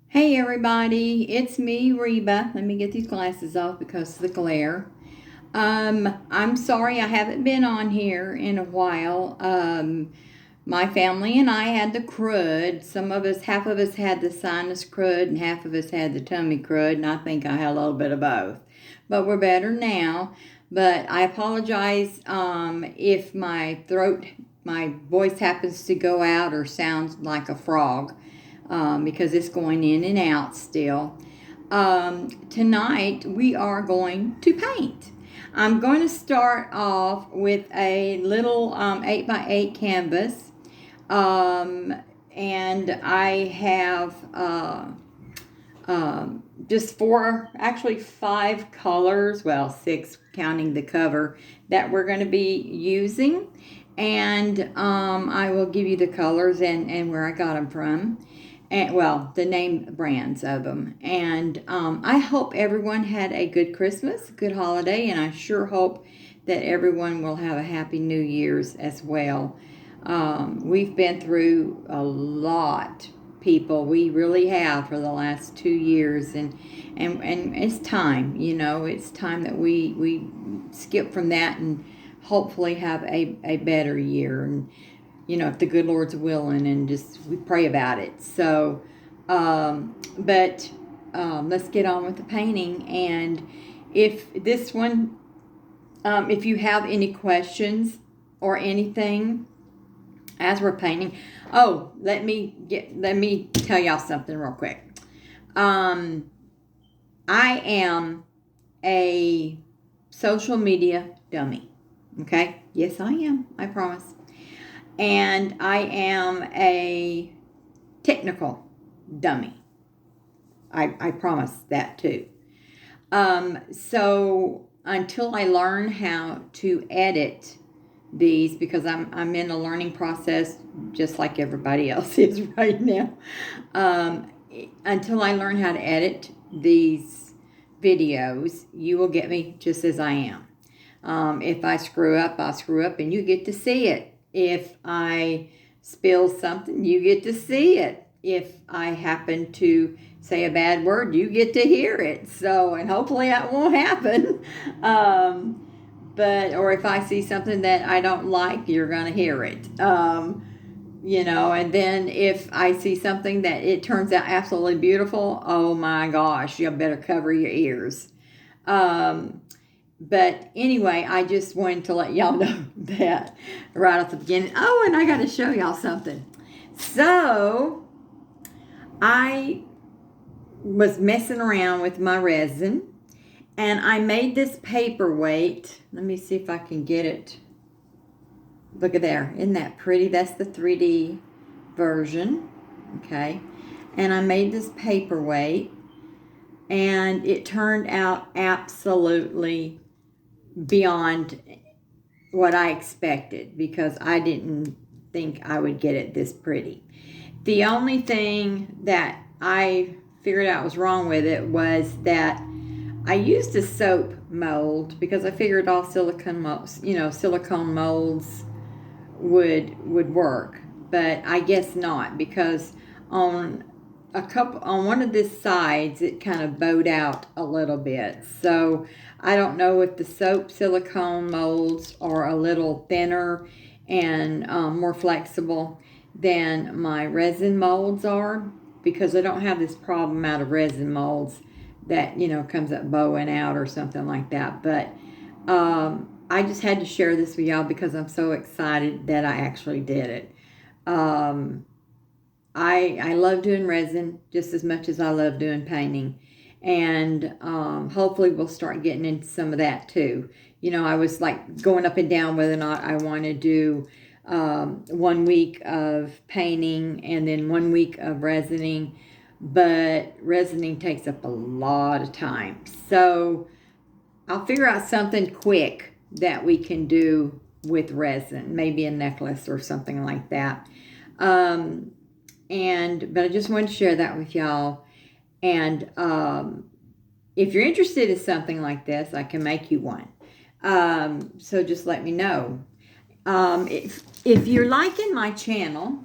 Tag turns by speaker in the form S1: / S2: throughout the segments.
S1: Hey everybody, it's me, Reba. Let me get these glasses off because of the glare. I'm sorry I haven't been on here in a while. My family and I had the crud. Half of us had the sinus crud, and half of us had the tummy crud, and I think I had a little bit of both. But we're better now. But I apologize if my voice happens to go out or sounds like a frog because it's going in and out still. Tonight we are going to paint. I'm going to start off with a little 8x8 canvas. Um, and I have just actually five colors, well, six counting the cover, that we're going to be using. And I will give you the colors and where I got them from. And well, the name brands of them. And I hope everyone had a good Christmas, good holiday, and I sure hope that everyone will have a happy New Year's as well. We've been through a lot, people. We really have for the last 2 years, and it's time. It's time that we skip from that and hopefully have a better year. And if the good Lord's willing, and just we pray about it. So, but let's get on with the painting. And if this one, if you have any questions or anything as we're painting, let me tell y'all something real quick. I am a social media dummy. Okay, yes, I am. I promise. And I am a technical dummy. I promise that too. So until I learn how to edit these, because I'm in a learning process just like everybody else is right now. Until I learn how to edit these videos, you will get me just as I am. If I screw up, I'll screw up and you get to see it. If I spill something, you get to see it. If I happen to say a bad word, you get to hear it. So, and hopefully that won't happen. Or if I see something that I don't like, you're going to hear it. And then if I see something that it turns out absolutely beautiful, oh my gosh, you better cover your ears. But anyway, I just wanted to let y'all know that right off the beginning. Oh, and I got to show y'all something. So, I was messing around with my resin, and I made this paperweight. Let me see if I can get it. Look at there. Isn't that pretty? That's the 3D version. Okay. And I made this paperweight, and it turned out absolutely beyond what I expected, because I didn't think I would get it this pretty. The only thing that I figured out was wrong with it was that I used a soap mold, because I figured all silicone molds would work, but I guess not, because on one of the sides it kind of bowed out a little bit. So I don't know if the soap silicone molds are a little thinner and more flexible than my resin molds are, because I don't have this problem out of resin molds that comes up bowing out or something like that. But I just had to share this with y'all because I'm so excited that I actually did it. I love doing resin just as much as I love doing painting. And hopefully we'll start getting into some of that too. I was like going up and down whether or not I want to do 1 week of painting and then 1 week of resining. But resining takes up a lot of time. So I'll figure out something quick that we can do with resin, maybe a necklace or something like that. But I just wanted to share that with y'all. And if you're interested in something like this, I can make you one. So just let me know. If you're liking my channel,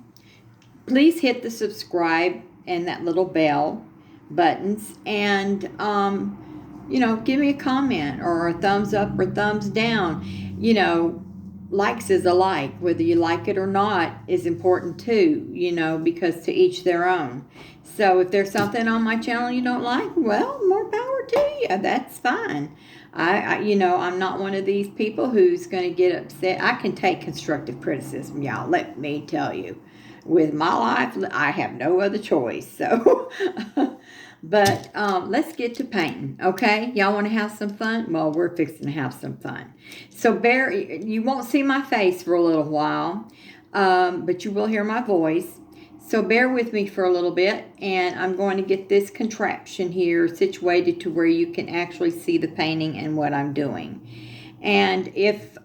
S1: please hit the subscribe and that little bell buttons, and give me a comment or a thumbs up or thumbs down. Likes is a like, whether you like it or not is important too, because to each their own. So if there's something on my channel you don't like, well, more power to you. That's fine. I'm not one of these people who's going to get upset. I can take constructive criticism, y'all. Let me tell you. With my life, I have no other choice. So, but let's get to painting, okay? Y'all want to have some fun? Well, we're fixing to have some fun. So you won't see my face for a little while, but you will hear my voice. So bear with me for a little bit, and I'm going to get this contraption here situated to where you can actually see the painting and what I'm doing. And if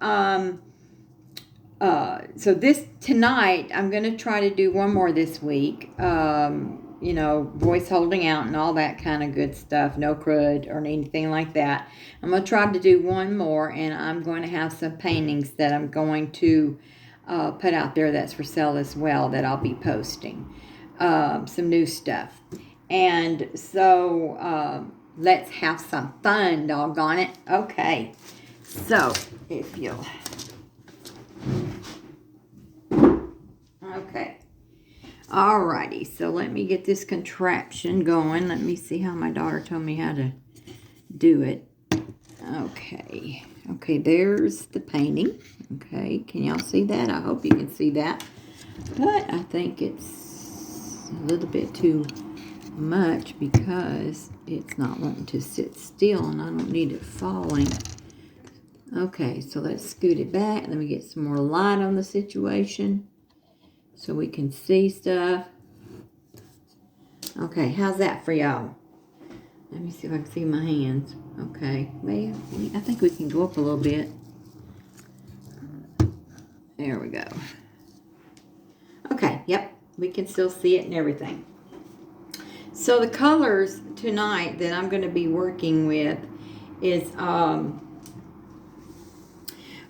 S1: so this tonight, I'm going to try to do one more this week. Voice holding out and all that kind of good stuff. No crud or anything like that. I'm going to try to do one more, and I'm going to have some paintings that I'm going to put out there that's for sale as well that I'll be posting. Some new stuff. And so let's have some fun, doggone it. Okay. So if you'll... Okay. Alrighty, so let me get this contraption going. Let me see how my daughter told me how to do it. Okay. Okay, there's the painting. Okay, can y'all see that? I hope you can see that. But I think it's a little bit too much because it's not wanting to sit still, and I don't need it falling. Okay, so let's scoot it back. Let me get some more light on the situation so we can see stuff. Okay, how's that for y'all? Let me see if I can see my hands. Okay, well, I think we can go up a little bit. There we go. Okay, yep, we can still see it and everything. So the colors tonight that I'm going to be working with is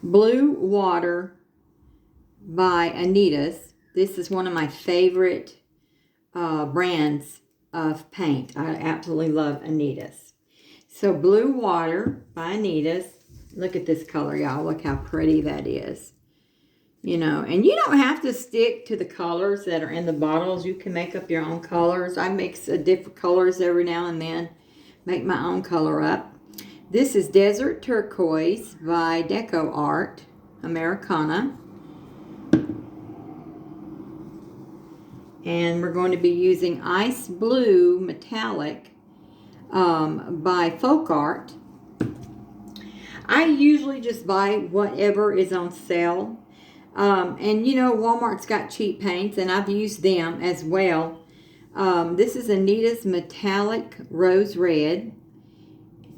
S1: Blue Water by Anitas. This is one of my favorite brands of paint. I absolutely love Anitas. So Blue Water by Anitas. Look at this color, y'all. Look how pretty that is. And you don't have to stick to the colors that are in the bottles. You can make up your own colors. I mix different colors every now and then. Make my own color up. This is Desert Turquoise by Deco Art Americana. And we're going to be using Ice Blue Metallic by Folk Art. I usually just buy whatever is on sale. And Walmart's got cheap paints, and I've used them as well. This is Anitas Metallic Rose Red.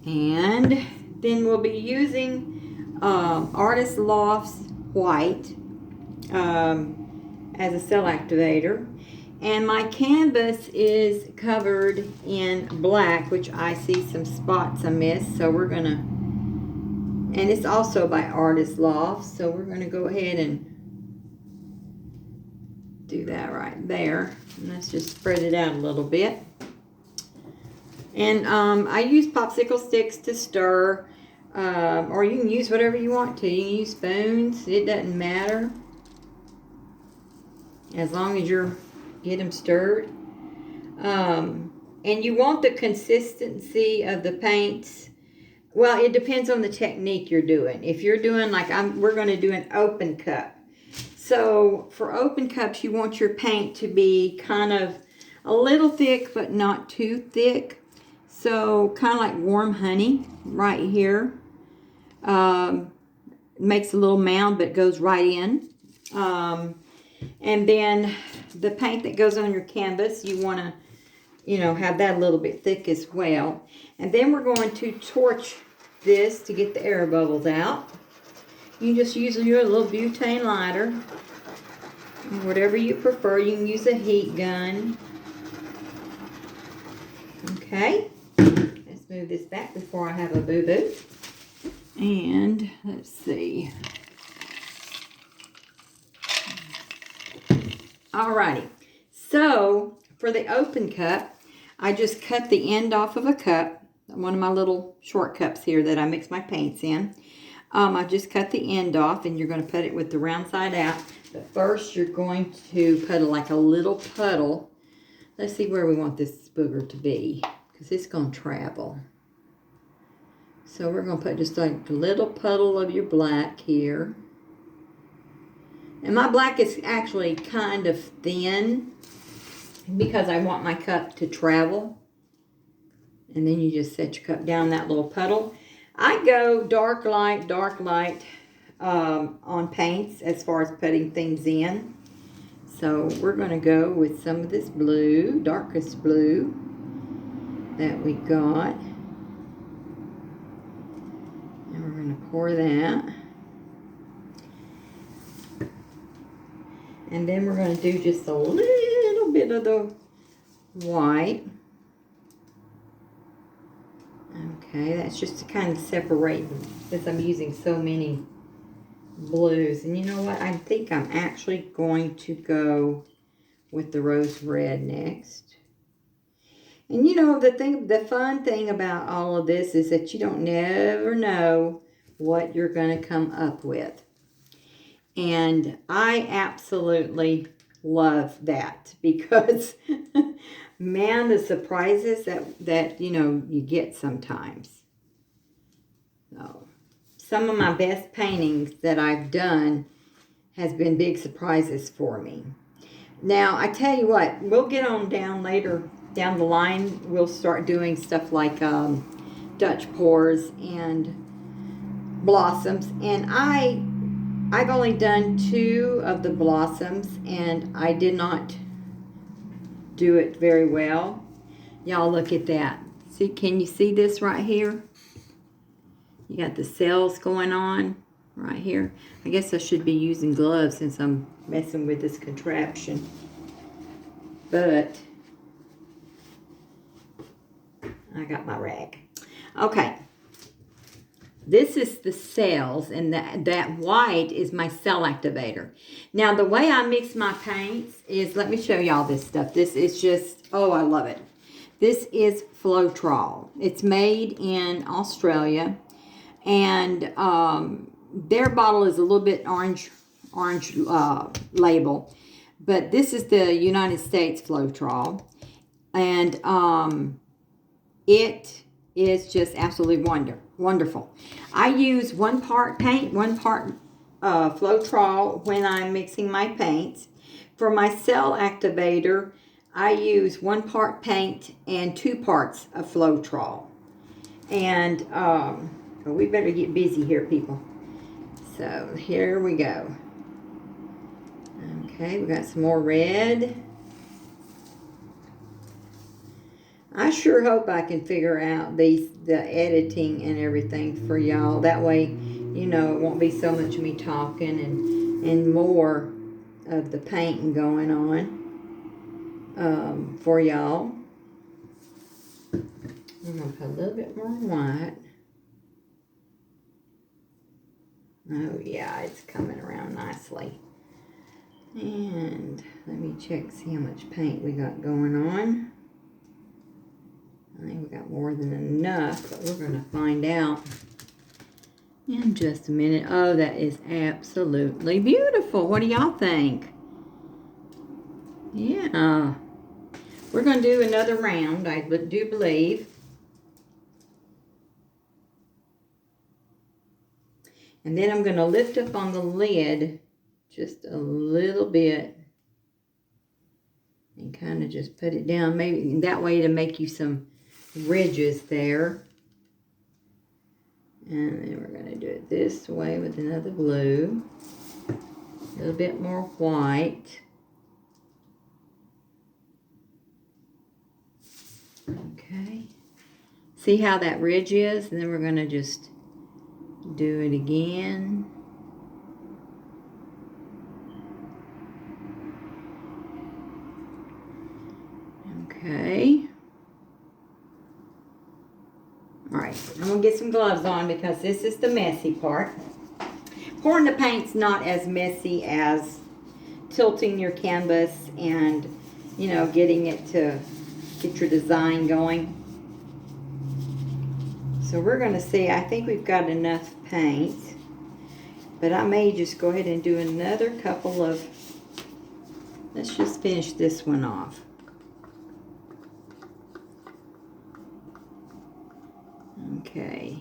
S1: And then we'll be using Artist Loft's White as a cell activator. And my canvas is covered in black, which I see some spots I missed. So we're going to, and it's also by Artist Loft. So we're going to go ahead and do that right there. And let's just spread it out a little bit. And I use popsicle sticks to stir, or you can use whatever you want to. You can use spoons. It doesn't matter, as long as you get them stirred. And you want the consistency of the paints. Well, it depends on the technique you're doing. If you're doing like we're going to do an open cup. So for open cups, you want your paint to be kind of a little thick, but not too thick. So kind of like warm honey right here. Makes a little mound, but goes right in. And then the paint that goes on your canvas, you want to, have that a little bit thick as well. And then we're going to torch this to get the air bubbles out. You just use your little butane lighter. Whatever you prefer. You can use a heat gun. Okay. Let's move this back before I have a boo-boo. And let's see. Alrighty. So for the open cup, I just cut the end off of a cup, one of my little short cups here that I mix my paints in. I just cut the end off, and you're going to put it with the round side out. But first, you're going to put like a little puddle. Let's see where we want this booger to be, because it's going to travel. So we're going to put just like a little puddle of your black here. And my black is actually kind of thin because I want my cup to travel. And then you just set your cup down that little puddle. I go dark, light on paints as far as putting things in. So we're going to go with some of this blue, darkest blue that we got. And we're going to pour that. And then we're going to do just a little bit of the white. Okay, that's just to kind of separate them, since I'm using so many blues. And you know what? I think I'm actually going to go with the rose red next. And you know, the fun thing about all of this is that you don't never know what you're going to come up with. And I absolutely love that, because man, the surprises that you know you get sometimes. So some of my best paintings that I've done has been big surprises for me. Now I tell you what, we'll get on down later down the line. We'll start doing stuff like Dutch pours and blossoms, and I've only done 2 of the blossoms, and I did not do it very well. Y'all look at that. See, can you see this right here? You got the cells going on right here. I guess I should be using gloves since I'm messing with this contraption. But I got my rag. Okay. This is the cells, and that white is my cell activator. Now, the way I mix my paints is, let me show y'all this stuff. This is just, oh, I love it. This is Floetrol. It's made in Australia, and their bottle is a little bit orange label, but this is the United States Floetrol, and it is just absolutely wonderful. I use 1 part paint, 1 part Floetrol when I'm mixing my paints. For my cell activator, I use 1 part paint and 2 parts of Floetrol. And we better get busy here, people. So here we go. Okay, we got some more red. I sure hope I can figure out the editing and everything for y'all. That way, you know, it won't be so much me talking and more of the painting going on for y'all. I'm going to put a little bit more white. Oh, yeah, it's coming around nicely. And let me check, see how much paint we got going on. I think we got more than enough, but we're going to find out in just a minute. Oh, that is absolutely beautiful. What do y'all think? Yeah. We're going to do another round, I do believe. And then I'm going to lift up on the lid just a little bit and kind of just put it down, maybe that way to make you some ridges there. And then we're going to do it this way with another blue. A little bit more white. Okay. See how that ridge is? And then we're going to just do it again. Okay. All right, I'm going to get some gloves on because this is the messy part. Pouring the paint's not as messy as tilting your canvas and you know, getting it to get your design going. So we're going to see, I think we've got enough paint, but I may just go ahead and do another couple of, let's just finish this one off. Okay.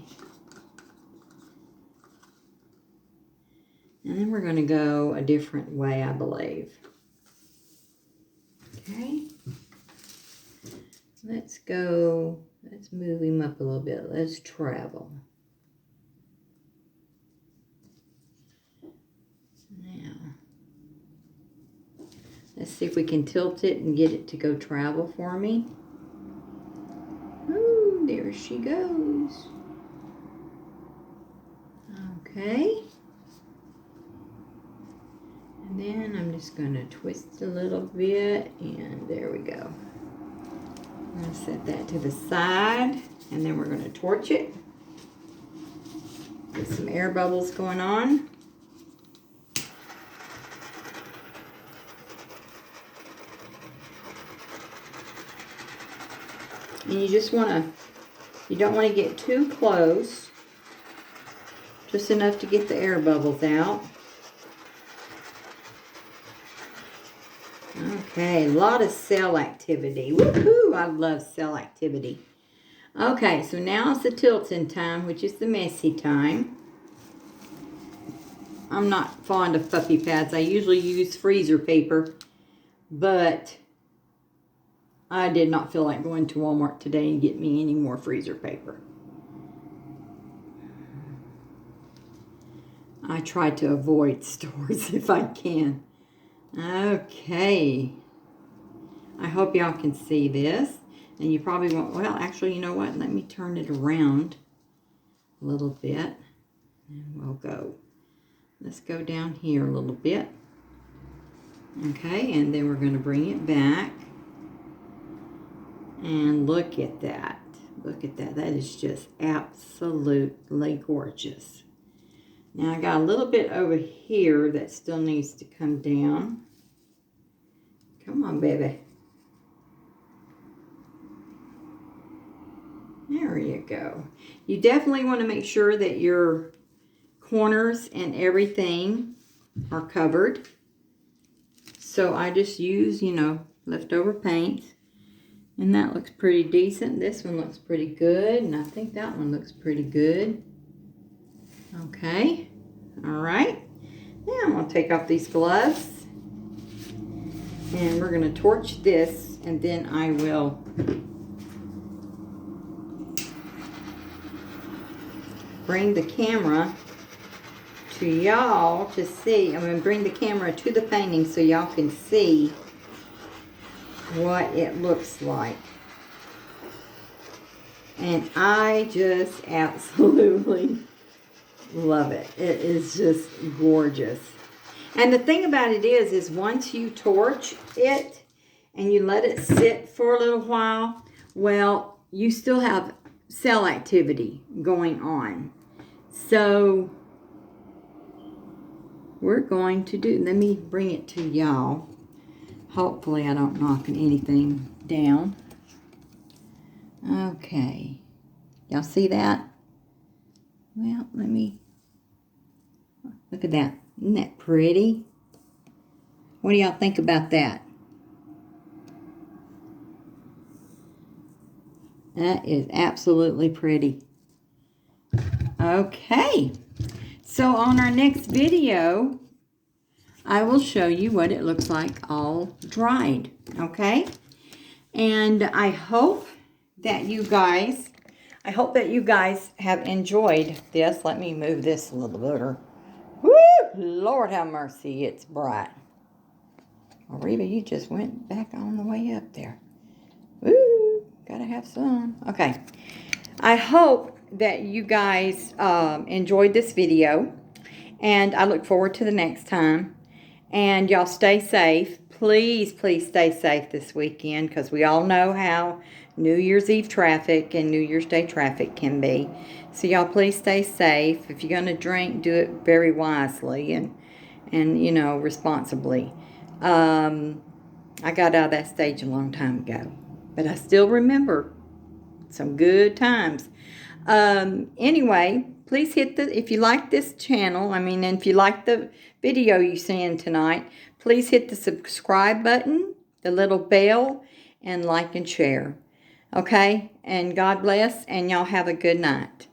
S1: And then we're going to go a different way, I believe. Okay. Let's go, let's move him up a little bit. Let's travel. Now, let's see if we can tilt it and get it to go travel for me. Ooh, there she goes. Okay. And then I'm just going to twist a little bit, and there we go. I'm going to set that to the side, and then we're going to torch it. Get some air bubbles going on. And you just want to, you don't want to get too close, just enough to get the air bubbles out. Okay, a lot of cell activity. Woohoo! I love cell activity. Okay, so now it's the tilting time, which is the messy time. I'm not fond of puppy pads. I usually use freezer paper, but I did not feel like going to Walmart today and get me any more freezer paper. I try to avoid stores if I can. Okay. I hope y'all can see this. And you probably won't. Well, actually, you know what? Let me turn it around a little bit. And we'll go. Let's go down here a little bit. Okay, and then we're going to bring it back. And look at that. Look at that. That is just absolutely gorgeous. Now I got a little bit over here that still needs to come down. Come on, baby. There you go. You definitely want to make sure that your corners and everything are covered. So I just use, you know, leftover paint. And that looks pretty decent. This one looks pretty good. And I think that one looks pretty good. Okay. All right. Now I'm going to take off these gloves. And we're going to torch this. And then I will bring the camera to y'all to see. I'm going to bring the camera to the painting so y'all can see what it looks like. And I just absolutely love it. It is just gorgeous. And the thing about it is once you torch it and you let it sit for a little while, well, you still have cell activity going on. So we're going to do, let me bring it to y'all. Hopefully I don't knock anything down. Okay. Y'all see that? Well, let me, look at that. Isn't that pretty? What do y'all think about that? That is absolutely pretty. Okay. So on our next video, I will show you what it looks like all dried. Okay? And I hope that you guys have enjoyed this. Let me move this a little better. Woo! Lord have mercy, it's bright. Well, Reba, you just went back on the way up there. Woo! Gotta have some. Okay. I hope that you guys enjoyed this video. And I look forward to the next time. And y'all stay safe. Please, please stay safe this weekend, because we all know how New Year's Eve traffic and New Year's Day traffic can be. So y'all please stay safe. If you're going to drink, do it very wisely and you know, responsibly. I got out of that stage a long time ago, but I still remember some good times. Anyway, please hit the, if you like this channel, and if you like the video you seen tonight, please hit the subscribe button, the little bell, and like and share. Okay? And God bless, and y'all have a good night.